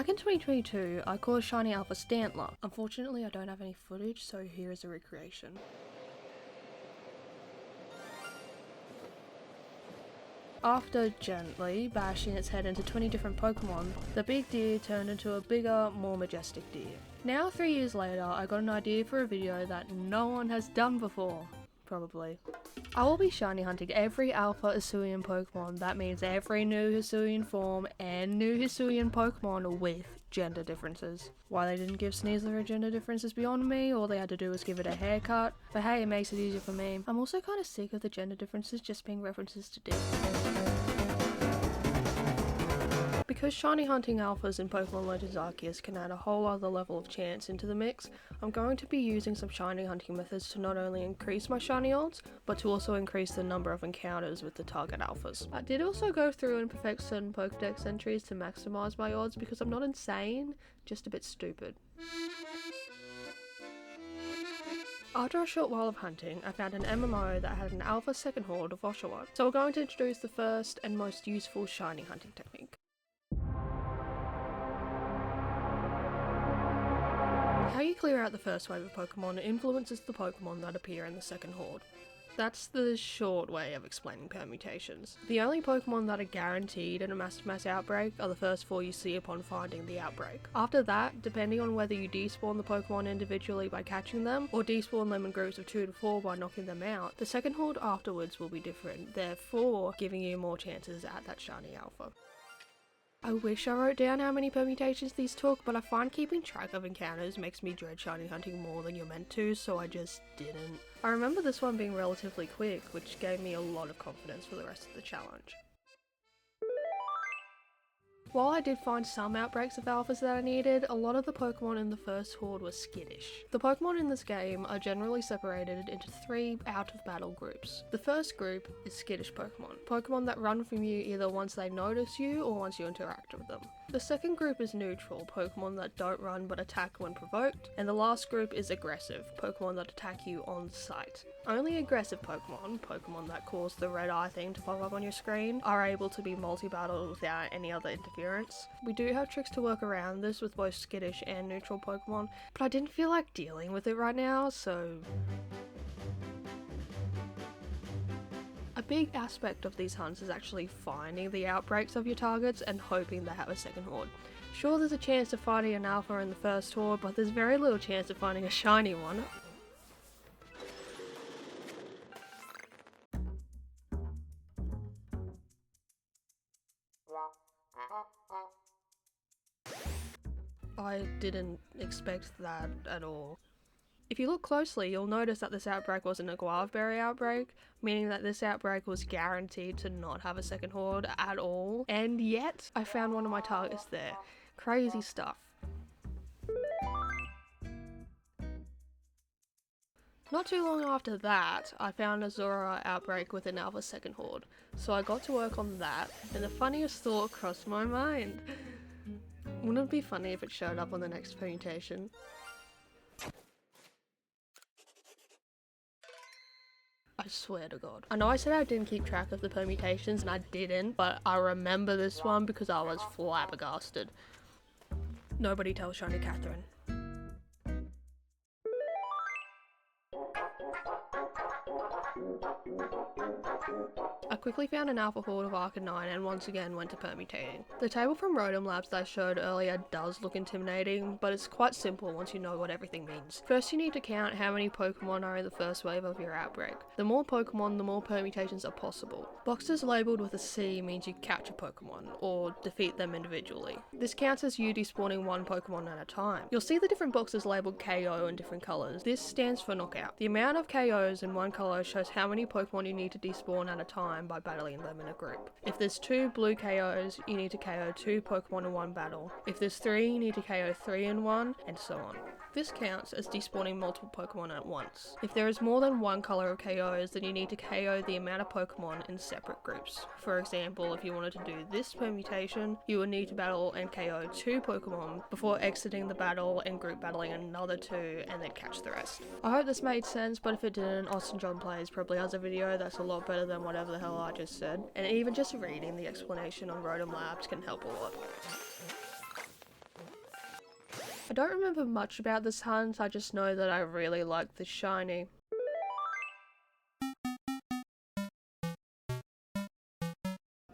Back in 2022, I caught a shiny Alpha Stantler. Unfortunately, I don't have any footage, so here is a recreation. After gently bashing its head into 20 different Pokemon, the big deer turned into a bigger, more majestic deer. Now 3 years later, I got an idea for a video that no one has done before. Probably. I will be shiny hunting every Alpha Hisuian Pokémon. That means every new Hisuian form and new Hisuian Pokémon with gender differences. Why they didn't give Sneasler a gender difference is beyond me. All they had to do was give it a haircut. But hey, it makes it easier for me. I'm also kind of sick of the gender differences just being references to dick. Because shiny hunting alphas in Pokémon Legends Arceus can add a whole other level of chance into the mix, I'm going to be using some shiny hunting methods to not only increase my shiny odds, but to also increase the number of encounters with the target alphas. I did also go through and perfect certain Pokédex entries to maximise my odds because I'm not insane, just a bit stupid. After a short while of hunting, I found an MMO that had an alpha second horde of Oshawott, so we're going to introduce the first and most useful shiny hunting technique. How you clear out the first wave of Pokemon influences the Pokemon that appear in the second horde. That's the short way of explaining permutations. The only Pokemon that are guaranteed in a mass outbreak are the first 4 you see upon finding the outbreak. After that, depending on whether you despawn the Pokemon individually by catching them, or despawn them in groups of 2 to 4 by knocking them out, the second horde afterwards will be different, therefore giving you more chances at that shiny alpha. I wish I wrote down how many permutations these took, but I find keeping track of encounters makes me dread shiny hunting more than you're meant to, so I just didn't. I remember this one being relatively quick, which gave me a lot of confidence for the rest of the challenge. While I did find some outbreaks of alphas that I needed, a lot of the Pokemon in the first horde were skittish. The Pokemon in this game are generally separated into 3 out of battle groups. The first group is skittish Pokemon, Pokemon that run from you either once they notice you or once you interact with them. The second group is neutral, Pokemon that don't run but attack when provoked, and the last group is aggressive, Pokemon that attack you on sight. Only aggressive Pokemon that cause the red eye thing to pop up on your screen, are able to be multi-battled without any other interference. We do have tricks to work around this with both skittish and neutral Pokemon, but I didn't feel like dealing with it right now, so... A big aspect of these hunts is actually finding the outbreaks of your targets and hoping they have a second horde. Sure, there's a chance of finding an alpha in the first horde, but there's very little chance of finding a shiny one. I didn't expect that at all. If you look closely, you'll notice that this outbreak wasn't a Guavaberry outbreak, meaning that this outbreak was guaranteed to not have a second horde at all, and yet I found one of my targets there. Crazy stuff. Not too long after that, I found a Zora outbreak with an alpha second horde, so I got to work on that, and the funniest thought crossed my mind. Wouldn't it be funny if it showed up on the next permutation? I swear to God. I know I said I didn't keep track of the permutations and I didn't, but I remember this one because I was flabbergasted. Nobody tell Shiny Catherine. I quickly found an alpha horde of Arcanine and once again went to permutating. The table from Rotom Labs that I showed earlier does look intimidating, but it's quite simple once you know what everything means. First you need to count how many Pokemon are in the first wave of your outbreak. The more Pokemon, the more permutations are possible. Boxes labelled with a C means you catch a Pokemon, or defeat them individually. This counts as you despawning one Pokemon at a time. You'll see the different boxes labelled KO in different colours. This stands for knockout. The amount of KOs in one colour shows how many Pokemon you need to despawn at a time by battling them in a group. If there's 2 blue KOs, you need to KO 2 Pokemon in one battle. If there's 3, you need to KO 3 in one, and so on. This counts as despawning multiple Pokemon at once. If there is more than one colour of KOs, then you need to KO the amount of Pokemon in separate groups. For example, if you wanted to do this permutation, you would need to battle and KO 2 Pokemon before exiting the battle and group battling another 2 and then catch the rest. I hope this made sense, but if it didn't, Austin John Plays probably has a video that's a lot better than whatever the hell I just said, and even just reading the explanation on Rotom Labs can help a lot. I don't remember much about this hunt, I just know that I really like the shiny.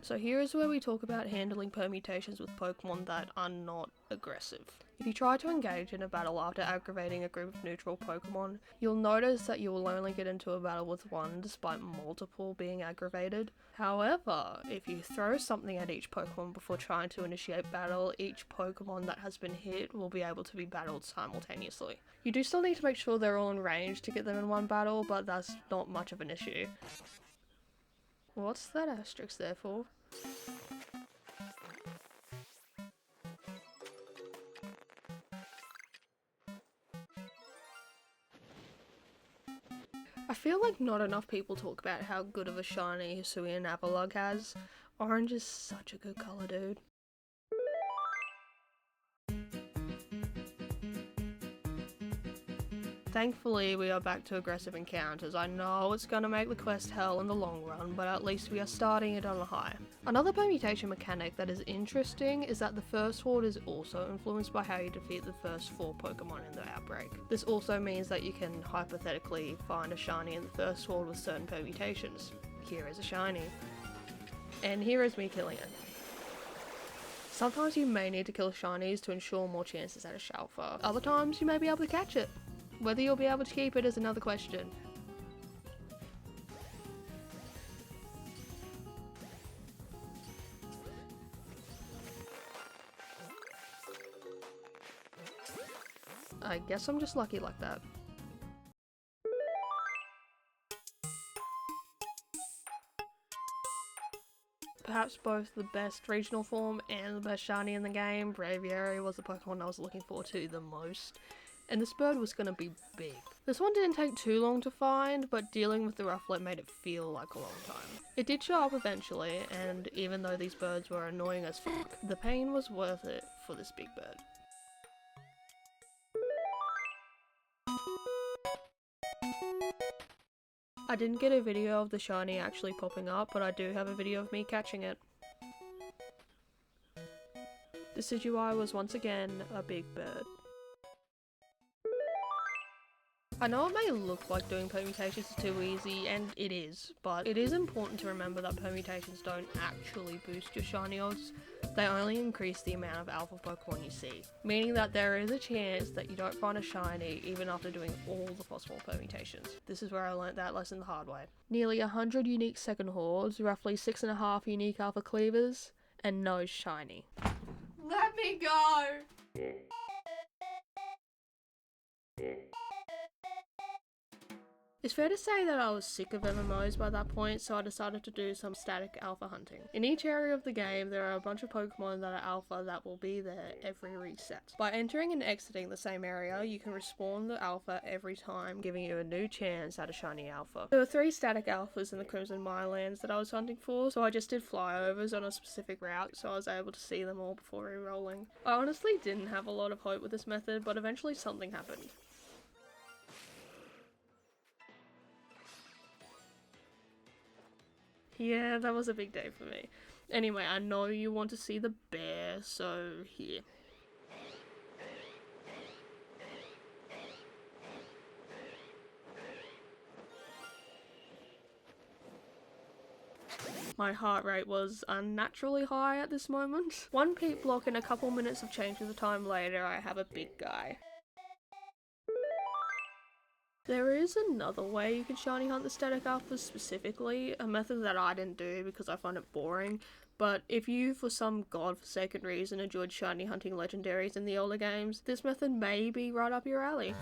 So here is where we talk about handling permutations with Pokemon that are not aggressive. If you try to engage in a battle after aggravating a group of neutral Pokemon, you'll notice that you will only get into a battle with one despite multiple being aggravated. However, if you throw something at each Pokemon before trying to initiate battle, each Pokemon that has been hit will be able to be battled simultaneously. You do still need to make sure they're all in range to get them in one battle, but that's not much of an issue. What's that asterisk there for? I feel like not enough people talk about how good of a shiny Hisuian Pokémon has. Orange is such a good colour, dude. Thankfully, we are back to aggressive encounters. I know it's gonna make the quest hell in the long run, but at least we are starting it on a high. Another permutation mechanic that is interesting is that the first horde is also influenced by how you defeat the first 4 Pokemon in the outbreak. This also means that you can hypothetically find a shiny in the first horde with certain permutations. Here is a shiny. And here is me killing it. Sometimes you may need to kill shinies to ensure more chances at a Shalfa. Other times you may be able to catch it. Whether you'll be able to keep it is another question. I guess I'm just lucky like that. Perhaps both the best regional form and the best shiny in the game, Braviary was the Pokemon I was looking forward to the most. And this bird was gonna be big. This one didn't take too long to find, but dealing with the Rufflet made it feel like a long time. It did show up eventually, and even though these birds were annoying as fuck, the pain was worth it for this big bird. I didn't get a video of the shiny actually popping up, but I do have a video of me catching it. The Decidueye was once again a big bird. I know it may look like doing permutations is too easy, and it is, but it is important to remember that permutations don't actually boost your shiny odds. They only increase the amount of alpha Pokemon you see, meaning that there is a chance that you don't find a shiny even after doing all the possible permutations. This is where I learnt that lesson the hard way. Nearly 100 unique second hordes, roughly 6.5 unique alpha cleavers, and no shiny. Let me go! It's fair to say that I was sick of MMOs by that point, so I decided to do some static alpha hunting. In each area of the game, there are a bunch of Pokemon that are alpha that will be there every reset. By entering and exiting the same area, you can respawn the alpha every time, giving you a new chance at a shiny alpha. There were 3 static alphas in the Crimson Mirelands that I was hunting for, so I just did flyovers on a specific route so I was able to see them all before re-rolling. I honestly didn't have a lot of hope with this method, but eventually something happened. Yeah, that was a big day for me. Anyway, I know you want to see the bear, so here. My heart rate was unnaturally high at this moment. One peat block and a couple minutes of changing the time later, I have a big guy. There is another way you can shiny hunt the static alphas specifically, a method that I didn't do because I find it boring, but if you for some godforsaken reason enjoyed shiny hunting legendaries in the older games, this method may be right up your alley.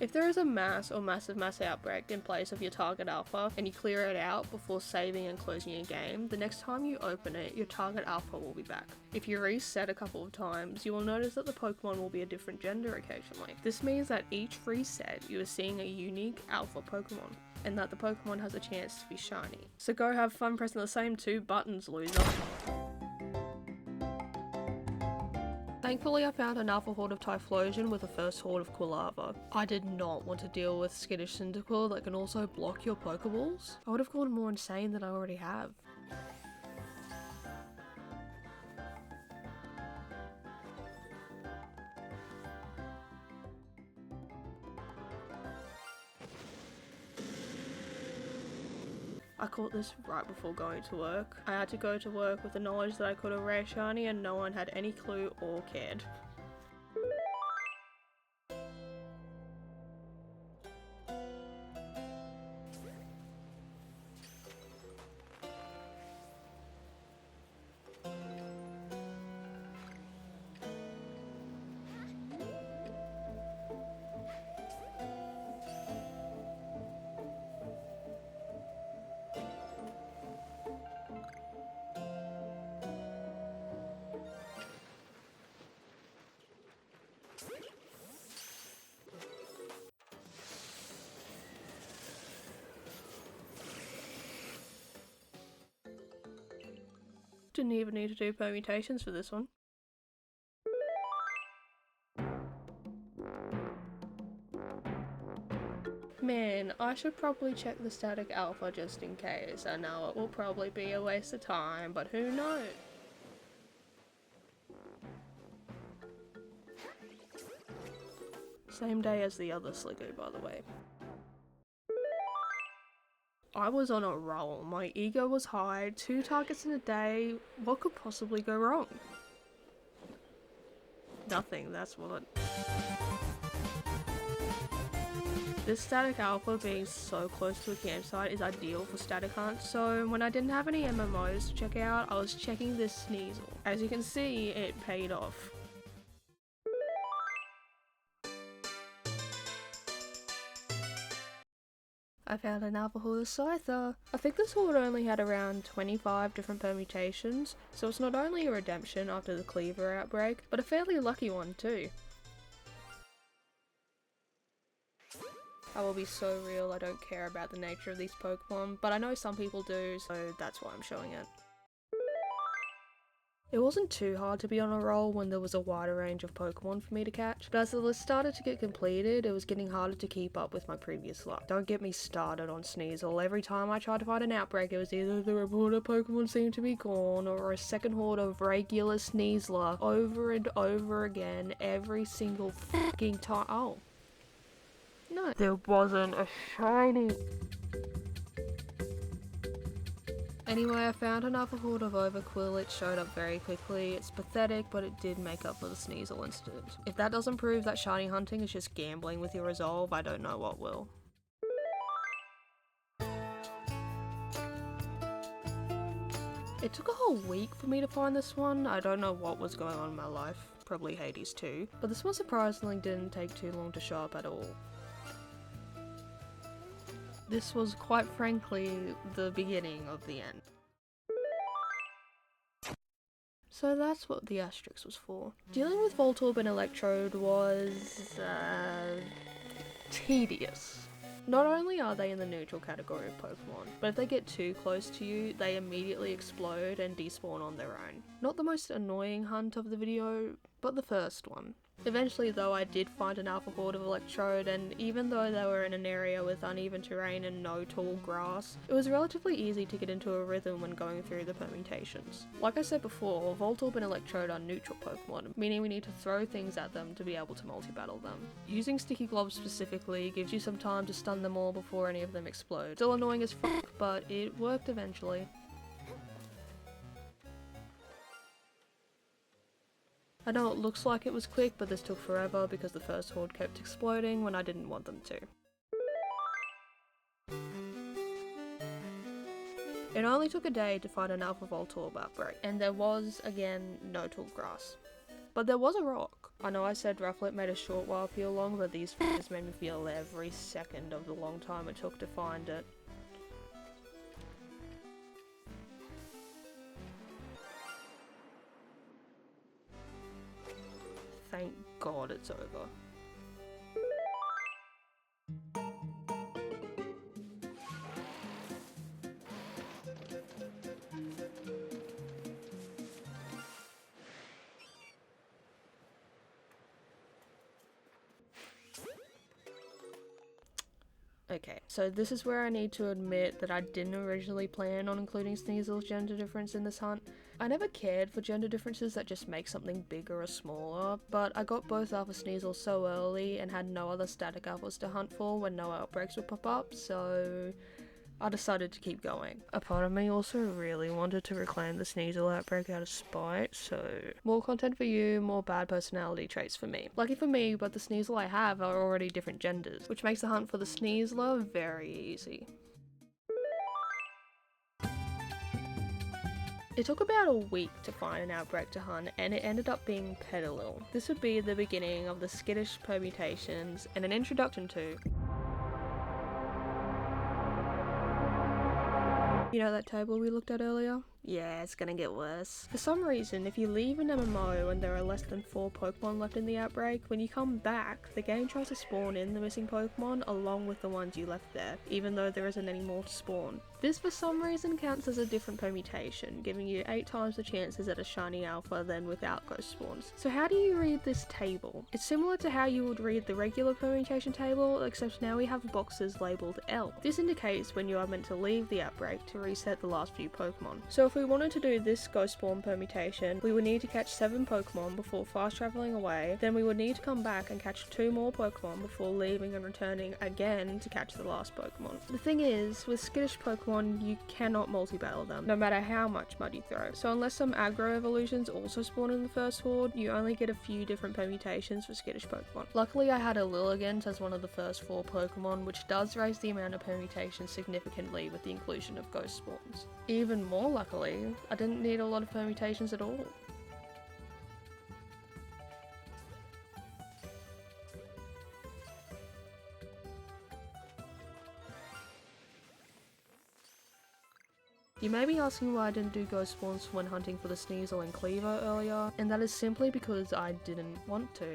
If there is a mass or massive outbreak in place of your target alpha and you clear it out before saving and closing your game, the next time you open it, your target alpha will be back. If you reset a couple of times, you will notice that the Pokemon will be a different gender occasionally. This means that each reset you are seeing a unique alpha Pokemon, and that the Pokemon has a chance to be shiny. So go have fun pressing the same 2 buttons, loser. Thankfully I found an alpha horde of Typhlosion with a first horde of Quilava. I did not want to deal with Skittish Cyndaquil that can also block your Pokeballs. I would have gone more insane than I already have. I caught this right before going to work. I had to go to work with the knowledge that I caught a rare shiny and no one had any clue or cared. Didn't even need to do permutations for this one. Man, I should probably check the static alpha just in case. I know it will probably be a waste of time, but who knows? Same day as the other Sliggoo, by the way. I was on a roll. My ego was high. 2 targets in a day. What could possibly go wrong? Nothing, that's what. This static alpha being so close to a campsite is ideal for static hunts, so when I didn't have any MMOs to check out, I was checking this Sneasel. As you can see, it paid off. I found an Alpha Hisuian. I think this horde only had around 25 different permutations, so it's not only a redemption after the Cleaver outbreak, but a fairly lucky one too. I will be so real, I don't care about the nature of these Pokemon, but I know some people do, so that's why I'm showing it. It wasn't too hard to be on a roll when there was a wider range of Pokemon for me to catch, but as the list started to get completed, it was getting harder to keep up with my previous luck. Don't get me started on Sneasel. Every time I tried to find an outbreak, it was either the reported Pokemon seemed to be gone, or a second horde of regular Sneasler over and over again every single fucking time. Oh. No, there wasn't a shiny. Anyway, I found another horde of Overquill. It showed up very quickly. It's pathetic, but it did make up for the Sneasel incident. If that doesn't prove that shiny hunting is just gambling with your resolve, I don't know what will. It took a whole week for me to find this one. I don't know what was going on in my life. Probably Hades too. But this one surprisingly didn't take too long to show up at all. This was quite frankly the beginning of the end. So that's what the asterisk was for. Dealing with Voltorb and Electrode was tedious. Not only are they in the neutral category of Pokemon, but if they get too close to you, they immediately explode and despawn on their own. Not the most annoying hunt of the video, but the first one. Eventually though, I did find an alpha horde of Electrode, and even though they were in an area with uneven terrain and no tall grass, it was relatively easy to get into a rhythm when going through the permutations. Like I said before, Voltorb and Electrode are neutral Pokemon, meaning we need to throw things at them to be able to multi-battle them. Using Sticky Gloves specifically gives you some time to stun them all before any of them explode. Still annoying as fuck, but it worked eventually. I know it looks like it was quick, but this took forever because the first horde kept exploding when I didn't want them to. It only took a day to find an Alpha Voltorb outbreak, and there was, again, no tall grass. But there was a rock. I know I said Rufflet made a short while feel long, but these f***ers made me feel every second of the long time it took to find it. Thank God it's over. Okay, so this is where I need to admit that I didn't originally plan on including Sneasel's gender difference in this hunt. I never cared for gender differences that just make something bigger or smaller, but I got both Alpha Sneasel so early and had no other static alphas to hunt for when no outbreaks would pop up, so I decided to keep going. A part of me also really wanted to reclaim the Sneasel outbreak out of spite, so more content for you, more bad personality traits for me. Lucky for me, but the Sneasel I have are already different genders, which makes the hunt for the Sneasler very easy. It took about a week to find an outbreak to hunt, and it ended up being Petalil. This would be the beginning of the skittish permutations and an introduction to... You know that table we looked at earlier? Yeah, it's gonna get worse. For some reason, if you leave an MMO and there are less than 4 Pokemon left in the outbreak, when you come back, the game tries to spawn in the missing Pokemon along with the ones you left there, even though there isn't any more to spawn. This for some reason counts as a different permutation, giving you 8 times the chances at a shiny alpha than without ghost spawns. So how do you read this table? It's similar to how you would read the regular permutation table, except now we have boxes labelled L. This indicates when you are meant to leave the outbreak to reset the last few Pokemon. So if we wanted to do this ghost spawn permutation, we would need to catch 7 Pokemon before fast travelling away, then we would need to come back and catch 2 more Pokemon before leaving and returning again to catch the last Pokemon. The thing is, with skittish Pokemon, you cannot multi-battle them, no matter how much mud you throw. So unless some aggro evolutions also spawn in the first horde, you only get a few different permutations for skittish Pokemon. Luckily I had a Lilligant as one of the first 4 Pokemon, which does raise the amount of permutations significantly with the inclusion of ghost spawns. Even more luckily, I didn't need a lot of permutations at all. You may be asking why I didn't do ghost spawns when hunting for the Sneasel and Cleaver earlier, and that is simply because I didn't want to.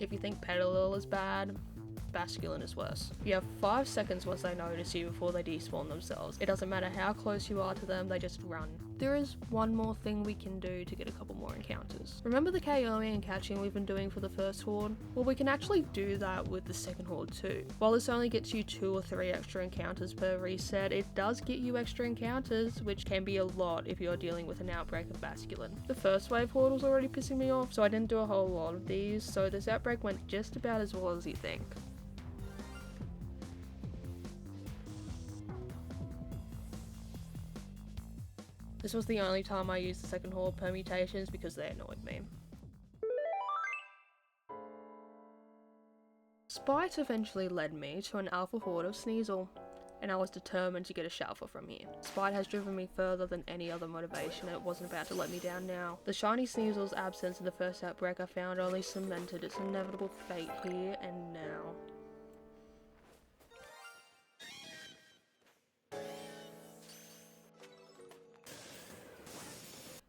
If you think Petalil is bad, Basculin is worse. You have 5 seconds once they notice you before they despawn themselves. It doesn't matter how close you are to them, they just run. There is one more thing we can do to get a couple more encounters. Remember the KOing and catching we've been doing for the first horde? Well, we can actually do that with the second horde too. While this only gets you 2 or 3 extra encounters per reset, it does get you extra encounters, which can be a lot if you're dealing with an outbreak of Basculin. The first wave horde was already pissing me off, so I didn't do a whole lot of these, so this outbreak went just about as well as you think. This was the only time I used the second horde permutations because they annoyed me. Spite eventually led me to an alpha horde of Sneasel, and I was determined to get a Shalfa from here. Spite has driven me further than any other motivation, and it wasn't about to let me down now. The shiny Sneasel's absence in the first outbreak I found only cemented its inevitable fate here and now.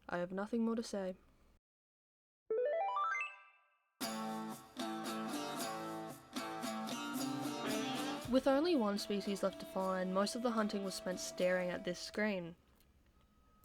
I have nothing more to say. With only one species left to find, most of the hunting was spent staring at this screen.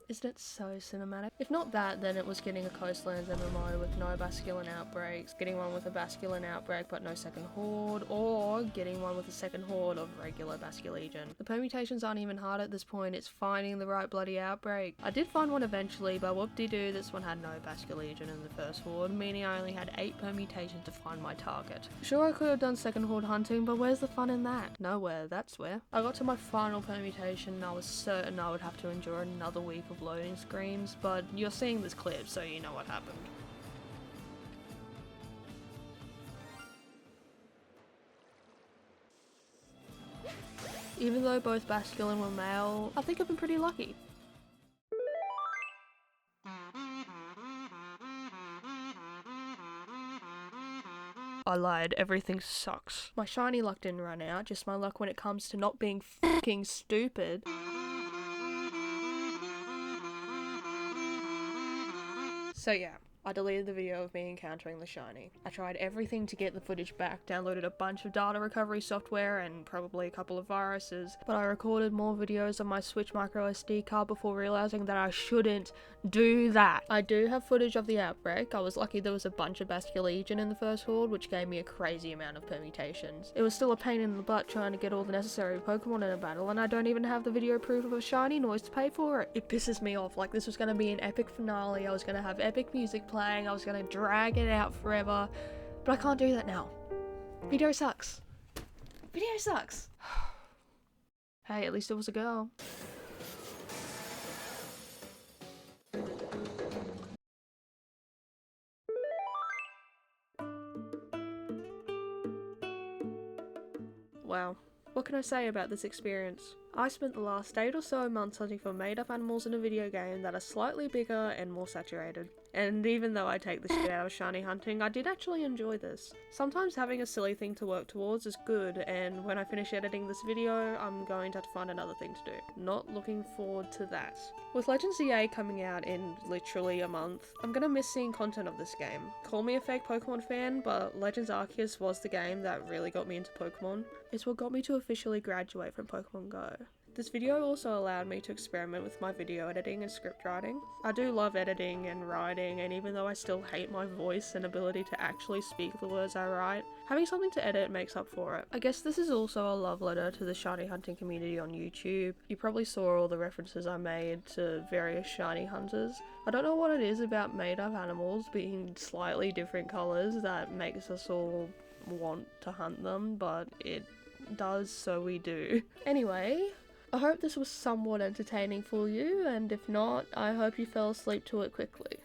Isn't it so cinematic? If not that, then it was getting a Coastlands MMO with no Basculin outbreaks, getting one with a Basculin outbreak but no second horde, or getting one with a second horde of regular Basculegion. The permutations aren't even hard at this point, it's finding the right bloody outbreak. I did find one eventually, but whoop-de-doo, this one had no Basculegion in the first horde, meaning I only had 8 permutations to find my target. Sure, I could have done second horde hunting, but where's the fun in that? Nowhere, that's where. I got to my final permutation and I was certain I would have to endure another week of loading screens, but you're seeing this clip, so you know what happened. Even though both Basculin were male, I think I've been pretty lucky. I lied, everything sucks. My shiny luck didn't run out, just my luck when it comes to not being f***ing stupid. So yeah, I deleted the video of me encountering the shiny. I tried everything to get the footage back, downloaded a bunch of data recovery software and probably a couple of viruses, but I recorded more videos on my Switch micro SD card before realizing that I shouldn't do that. I do have footage of the outbreak. I was lucky there was a bunch of Basculegion in the first horde, which gave me a crazy amount of permutations. It was still a pain in the butt trying to get all the necessary Pokemon in a battle, and I don't even have the video proof of a shiny noise to pay for it. It pisses me off, like this was gonna be an epic finale, I was gonna have epic music playing, I was gonna drag it out forever. But I can't do that now. Video sucks. Video sucks. Hey, at least it was a girl. Wow. What can I say about this experience? I spent the last 8 or so months hunting for made-up animals in a video game that are slightly bigger and more saturated. And even though I take the shit out of shiny hunting, I did actually enjoy this. Sometimes having a silly thing to work towards is good, and when I finish editing this video, I'm going to have to find another thing to do. Not looking forward to that. With Legends EA coming out in literally a month, I'm gonna miss seeing content of this game. Call me a fake Pokemon fan, but Legends Arceus was the game that really got me into Pokemon. It's what got me to officially graduate from Pokemon Go. This video also allowed me to experiment with my video editing and script writing. I do love editing and writing, and even though I still hate my voice and ability to actually speak the words I write, having something to edit makes up for it. I guess this is also a love letter to the shiny hunting community on YouTube. You probably saw all the references I made to various shiny hunters. I don't know what it is about made up animals being slightly different colours that makes us all want to hunt them, but it does, so we do. Anyway, I hope this was somewhat entertaining for you, and if not, I hope you fell asleep to it quickly.